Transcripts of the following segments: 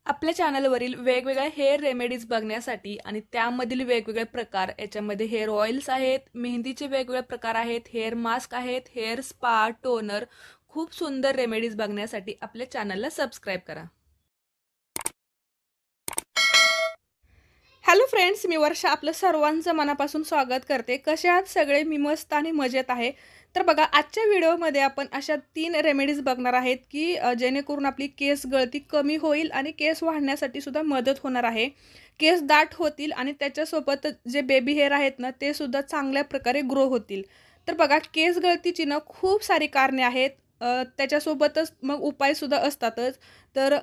आपल्या चॅनलवरील वेगवेगळ्या hair remedies बघण्यासाठी आणि त्यामधील वेगवेगळे प्रकार, याच्यामध्ये हेअर ऑइल्स आहेत, मेहंदीचे वेगवेगळे प्रकार आहेत, हेअर मास्क आहेत, हेअर स्पा, टोनर, खूप सुंदर रेमेडीज बघण्यासाठी आपल्या चॅनलला सबस्क्राईब करा. हॅलो फ्रेंड्स, मी वर्षा आपलं सर्वांचं मनापासून स्वागत करते. कसे आहात सगळे? मी मस्त आणि मजेत आहे. तर बघा, आजच्या व्हिडिओमध्ये आपण अशा 3 रेमेडीज बघणार आहेत की जेणेकरून आपली केस गळती कमी होईल आणि केस वाढण्यासाठी सुद्धा मदत होणार आहे. केस दाट होतील आणि त्याच्यासोबत जे बेबी हेअर आहेत ना, ते सुद्धा चांगल्या प्रकारे ग्रो होतील. तर बघा, केस गळतीची ना खूप सारी कारणे आहेत. त्याच्यासोबतच मग उपायसुद्धा असतातच. तर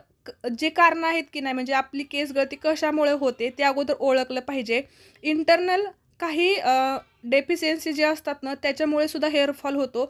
जे कारणं आहेत की नाही, म्हणजे आपली केस गळती कशामुळे होते ते अगोदर ओळखलं पाहिजे. इंटरनल काही डेफिशियन्सी जे असतात ना, त्याच्यामुळे सुद्धा हेअरफॉल होतो.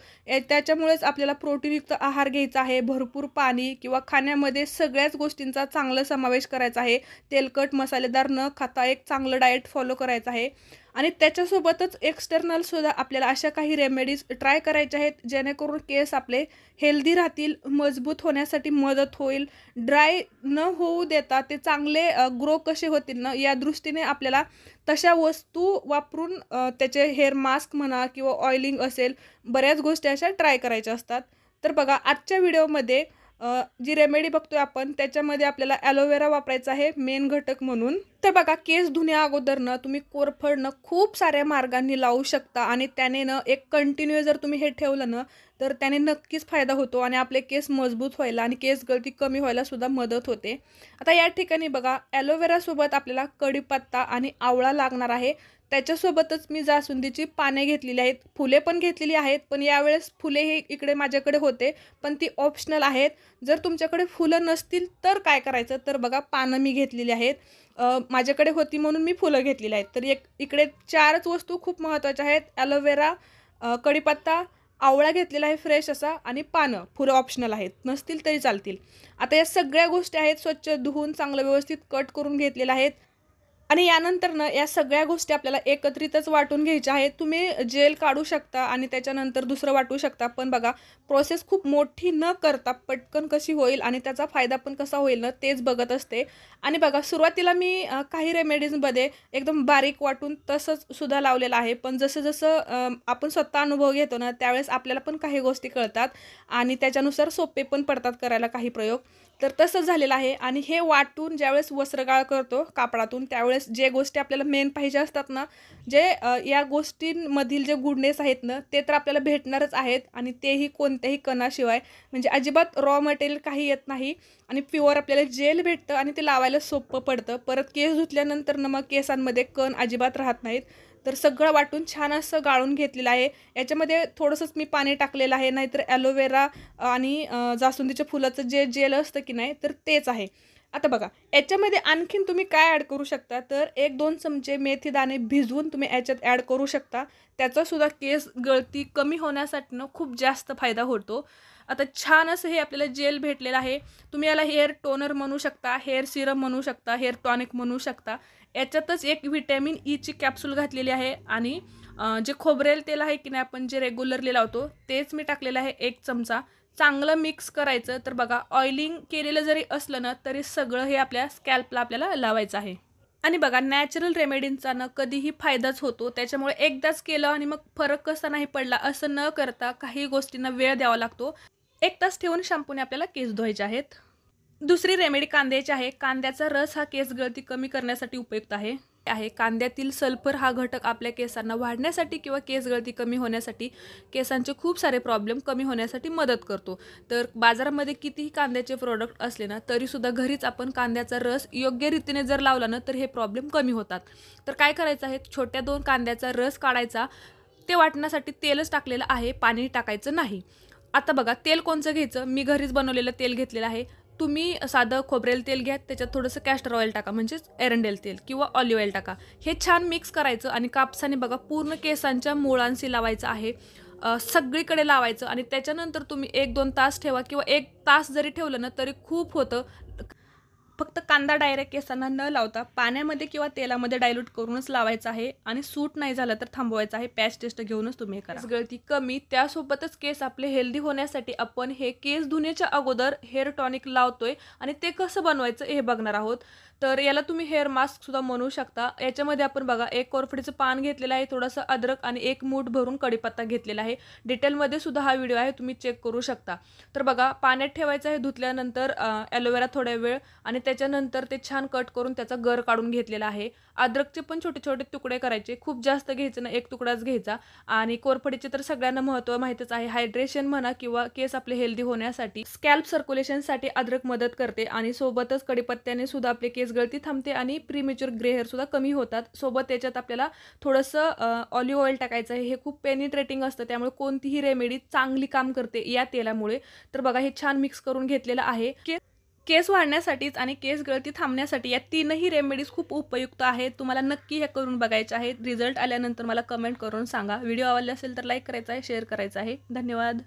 त्याच्यामुळेच आपल्याला प्रोटीनयुक्त आहार घ्यायचा आहे, भरपूर पाणी किंवा खाण्यामध्ये सगळ्याच गोष्टींचा चांगला समावेश करायचा आहे. तेलकट मसालेदार न खाता एक चांगलं डाएट फॉलो करायचं आहे. आणि त्याच्यासोबतच एक्सटर्नलसुद्धा आपल्याला अशा काही रेमेडीज ट्राय करायच्या आहेत, जेणेकरून केस आपले हेल्दी राहतील, मजबूत होण्यासाठी मदत होईल. ड्राय न होऊ देता ते चांगले ग्रो कसे होतील ना, या दृष्टीने आपल्याला तशा वस्तू वापरून त्याचे हेअर मास्क म्हणा किंवा ऑइलिंग असेल, बऱ्याच गोष्टी अशा ट्राय करायच्या असतात. तर बघा, आजच्या व्हिडिओमध्ये जी रेमेडी बघतोय आपण, त्याच्यामध्ये आपल्याला ॲलोवेरा वापरायचा आहे मेन घटक म्हणून. तर बघा, केस धुण्या अगोदर ना तुम्ही कोरफड खूप साऱ्या मार्गांनी लावू शकता आणि त्याने ना एक कंटिन्यू जर तुम्ही हे ठेवलं ना, तर त्याने नक्कीच फायदा होतो आणि आपले केस मजबूत व्हायला आणि केस गळती कमी व्हायला सुद्धा मदत होते. आता या ठिकाणी बघा, ॲलोवेरासोबत आपल्याला कढीपत्ता आणि आवळा लागणार आहे. त्याच्यासोबतच मी जास्वंदीची पाने घेतलेली आहेत, फुले पण घेतलेली आहेत, पण यावेळेस फुले हे इकडे माझ्याकडे होते, पण ती ऑप्शनल आहेत. जर तुमच्याकडे फुलं नसतील तर काय करायचं, तर बघा, पानं मी घेतलेली आहेत. माझ्याकडे होती म्हणून मी फुलं घेतलेली आहेत. तर इकडे 4च वस्तू खूप महत्त्वाच्या आहेत: ॲलोवेरा, कढीपत्ता, आवळा घेतलेला आहे फ्रेश असा, आणि पानं. फुलं ऑप्शनल आहेत, नसतील तरी चालतील. आता या सगळ्या गोष्टी आहेत, स्वच्छ धुवून चांगलं व्यवस्थित कट करून घेतलेल्या आहेत. आणि यानंतर ना या सगळ्या गोष्टी आपल्याला एकत्रितच वाटून घ्यायच्या आहेत. तुम्ही जेल काढू शकता आणि त्याच्यानंतर दुसरं वाटू शकता, पण बघा, प्रोसेस खूप मोठी न करता पटकन कशी होईल आणि त्याचा फायदा पण कसा होईल ना, तेच बघत असते. आणि बघा, सुरुवातीला मी काही रेमेडीजमध्ये एकदम बारीक वाटून तसंच सुद्धा लावलेलं आहे, पण जसं जसं आपण स्वतः अनुभव घेतो ना, त्यावेळेस आपल्याला पण काही गोष्टी कळतात आणि त्याच्यानुसार सोपे पण पडतात करायला काही प्रयोग. तर तसं झालेलं आहे. आणि हे वाटून ज्यावेळेस वस्त्रगाळ करतो कापडातून, त्यावेळेस जे गोष्टी आपल्याला मेन पाहिजे असतात ना, जे या गोष्टींमधील जे गुडनेस आहेत ना, ते तर आपल्याला भेटणारच आहेत, आणि तेही कोणत्याही कणाशिवाय. म्हणजे अजिबात रॉ मटेरियल काही येत नाही आणि प्युअर आपल्याला जेल भेटतं आणि ते लावायला सोपं पडतं. परत केस धुतल्यानंतर ना मग केसांमध्ये कण अजिबात राहत नाहीत. तर सगळं वाटून छान असं गाळून घेतलेलं आहे. याच्यामध्ये थोडंसंच मी पाणी टाकलेलं आहे, नाहीतर ॲलोवेरा आणि जास्वंदीच्या फुलाचं जे जेल असतं की नाही, तर तेच आहे. आता बघा, याच्यामध्ये आणखीन तुम्ही काय ॲड करू शकता, तर 1-2 चमचे मेथी दाणे भिजवून तुम्ही याच्यात ॲड करू शकता. त्याचासुद्धा केस गळती कमी होण्यासाठी ना खूप जास्त फायदा होतो. आता छान असं हे आपल्याला जेल भेटलेलं आहे. तुम्ही याला हेअर टोनर म्हणू शकता, हेअर सिरम म्हणू शकता, हेअर टॉनिक म्हणू शकता. याच्यातच एक व्हिटॅमिन ईची कॅप्सूल घातलेली आहे आणि जे खोबरेल तेल आहे की नाही, आपण जे रेग्युलरली लावतो, तेच मी टाकलेलं आहे 1 चमचा. चांगलं मिक्स करायचं. तर बघा, ऑइलिंग केलेलं जरी असलं ना, तरी सगळं हे आपल्या स्कॅल्पला आपल्याला लावायचं आहे. आणि बघा, नॅचरल रेमेडींचा ना कधीही फायदाच होतो. त्याच्यामुळे एकदाच केलं आणि मग फरक कसा नाही पडला असं न करता काही गोष्टींना वेळ द्यावा लागतो. 1 तास ठेवून शॅम्पूने आपल्याला केस धुवायचे आहेत. दुसरी रेमेडी कांद्याची आहे. कांद्याचा रस हा केस गळती कमी करण्यासाठी उपयुक्त आहे. कांद्यातील सल्फर हा घटक आपल्या केसांना वाढण्यासाठी किंवा केस गळती कमी होण्यासाठी, केसांचे खूप सारे प्रॉब्लेम कमी होण्यासाठी मदत करतो. तर बाजारामध्ये कितीही कांद्याचे प्रोडक्ट असले ना, तरीसुद्धा घरीच आपण कांद्याचा रस योग्य रीतीने जर लावला ना, तर हे प्रॉब्लेम कमी होतात. तर काय करायचं आहे, छोट्या 2 कांद्याचा रस काढायचा. ते वाटण्यासाठी तेलच टाकलेलं आहे, पाणी टाकायचं नाही. आता बघा, तेल कोणचं घ्यायचं, मी घरीच बनवलेलं तेल घेतलेलं आहे. तुम्ही साधं खोबरेल तेल घ्या, त्याच्यात थोडंसं कॅस्टर ऑइल टाका, म्हणजेच एरंडेल तेल किंवा ऑलिव्ह ऑइल टाका. हे छान मिक्स करायचं आणि कापसाने बघा पूर्ण केसांच्या मुळांशी लावायचं आहे. सगळीकडे लावायचं आणि त्याच्यानंतर तुम्ही 1-2 तास ठेवा किंवा 1 तास जरी ठेवलं ना, तरी खूप होतं. फक्त कांदा डायरेक्ट केसांना न लावता पाण्यामध्ये किंवा तेलामध्ये डायल्यूट करूनच लावायचा आहे आणि सूट नाही झालं तर थांबवायचं आहे. पॅच टेस्ट घेऊनच तुम्ही करा. केस गळती कमी त्यासोबतच केस आपले हेल्दी होण्यासाठी आपण हे केस धुण्याच्या अगोदर हेअर टॉनिक लावतोय आणि ते कसं बनवायचं हे बघणार आहोत. तर याला तुम्ही हेअर मास्क सुद्धा म्हणू शकता. याच्यामध्ये आपण बघा एक कोरफडीचं पान घेतलेलं आहे, थोडंसं अद्रक आणि एक मूठ भरून कढीपत्ता घेतलेला आहे. डिटेलमध्ये सुद्धा हा व्हिडिओ आहे, तुम्ही चेक करू शकता. तर बघा पाण्यात ठेवायचं आहे धुतल्यानंतर ॲलोवेरा थोड्या वेळ आणि त्याच्यानंतर ते छान कट करून त्याचा गर काढून घेतलेला आहे. अद्रकचे पण छोटे छोटे तुकडे करायचे, खूप जास्त घ्यायचं ना, एक तुकडाच घ्यायचा. आणि कोरफडीचे तर सगळ्यांना महत्त्व माहितीच आहे. हायड्रेशन म्हणा किंवा केस आपले हेल्दी होण्यासाठी, स्कॅल्प सर्क्युलेशनसाठी अद्रक मदत करते आणि सोबतच कढीपत्त्याने सुद्धा आपले केस गळती थांबते आणि प्रीमेच्युअर ग्रे हेअर सुद्धा कमी होतात. सोबत त्याच्यात आपल्याला थोडंसं ऑलिव्ह ऑइल टाकायचं आहे. हे खूप पेनिट्रेटिंग असतं, त्यामुळे कोणतीही रेमेडी चांगली काम करते या तेलामुळे. तर बघा हे छान मिक्स करून घेतलेलं आहे. केस वाढण्यासाठीच आणि केस गळती थांबण्यासाठी या तीनही रेमेडीज खूप उपयुक्त आहेत. तुम्हाला नक्की हे करून बघायचे आहेत. रिझल्ट आल्यानंतर मला कमेंट करून सांगा. व्हिडिओ आवडला असेल तर लाईक करायचा आहे, शेअर करायचा आहे. धन्यवाद.